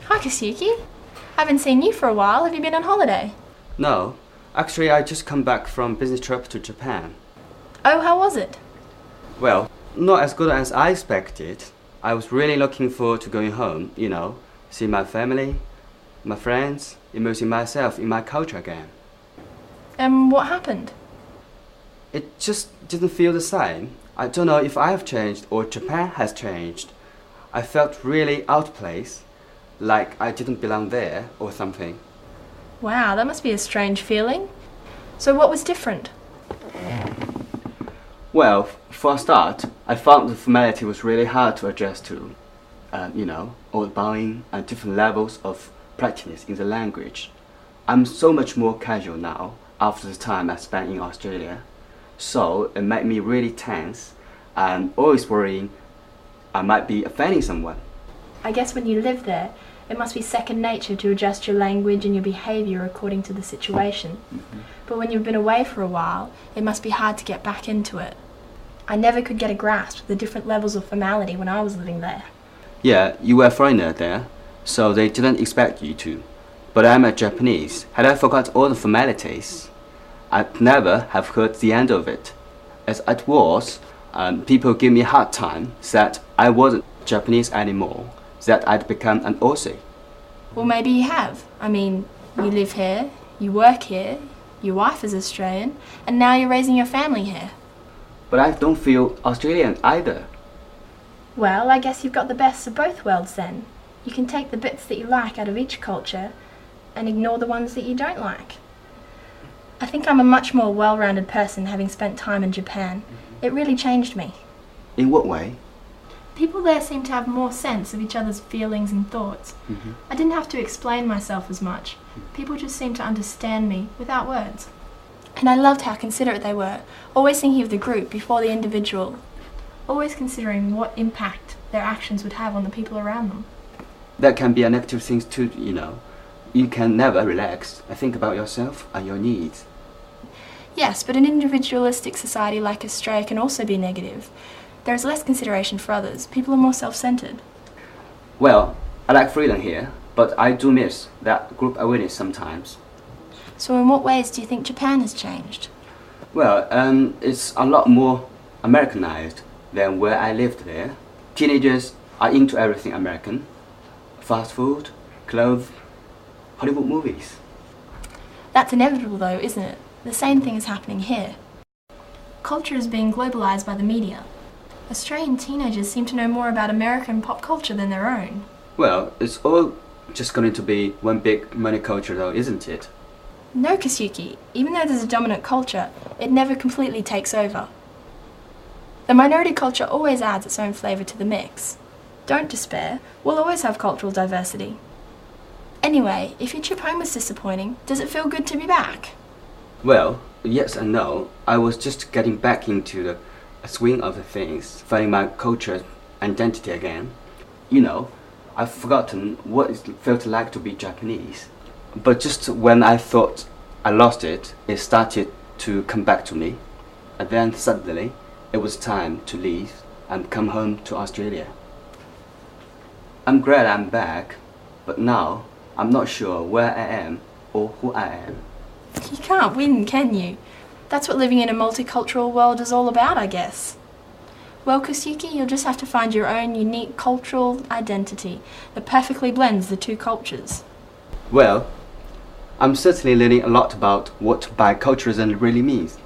Hi, Kasuki. Haven't seen you for a while. Have you been on holiday? No, actually I just come back from business trip to Japan. Oh, how was it? Well, not as good as I expected. I was really looking forward to going home, see my family, my friends, immersing myself in my culture again. And what happened? It just didn't feel the same. I don't know if I have changed or Japan has changed. I felt really out of place, like I didn't belong there or something. Wow, that must be a strange feeling. So what was different? Well, for a start, I found the formality was really hard to adjust to. All the bowing and different levels of practice in the language. I'm so much more casual now after the time I spent in Australia. So it made me really tense and always worrying I might be offending someone. I guess when you live there, it must be second nature to adjust your language and your behaviour according to the situation. But when you've been away for a while, it must be hard to get back into it. I never could get a grasp of the different levels of formality when I was living there. Yeah, you were a foreigner there, so they didn't expect you to. But I'm a Japanese. Had I forgot all the formalities, I'd never have heard the end of it. As it was, people give me a hard time, said I wasn't Japanese anymore, that I'd become an Aussie. Well, maybe you have. I mean, you live here, you work here, your wife is Australian, and now you're raising your family here. But I don't feel Australian either. Well, I guess you've got the best of both worlds then. You can take the bits that you like out of each culture and ignore the ones that you don't like. I think I'm a much more well-rounded person having spent time in Japan. It really changed me. In what way? People there seem to have more sense of each other's feelings and thoughts. I didn't have to explain myself as much. People just seemed to understand me without words. And I loved how considerate they were, always thinking of the group before the individual, always considering what impact their actions would have on the people around them. That can be a negative thing too, You can never relax and think about yourself and your needs. Yes, but an individualistic society like Australia can also be negative. There is less consideration for others. People are more self-centered. Well, I like freedom here, but I do miss that group awareness sometimes. So in what ways do you think Japan has changed? Well, it's a lot more Americanized than where I lived there. Teenagers are into everything American. Fast food, clothes, Hollywood movies. That's inevitable though, isn't it? The same thing is happening here. Culture is being globalized by the media. Australian teenagers seem to know more about American pop culture than their own. Well, it's all just going to be one big money culture though, isn't it? No, Kasuki. Even though there's a dominant culture, it never completely takes over. The minority culture always adds its own flavour to the mix. Don't despair, we'll always have cultural diversity. Anyway, if your trip home was disappointing, does it feel good to be back? Well, yes and no. I was just getting back into the swing of the things, finding my culture identity again. I've forgotten what it felt like to be Japanese. But just when I thought I lost it, it started to come back to me. And then suddenly, it was time to leave and come home to Australia. I'm glad I'm back, but now I'm not sure where I am or who I am. You can't win, can you? That's what living in a multicultural world is all about, I guess. Well, Kasuki, you'll just have to find your own unique cultural identity that perfectly blends the two cultures. Well, I'm certainly learning a lot about what biculturalism really means.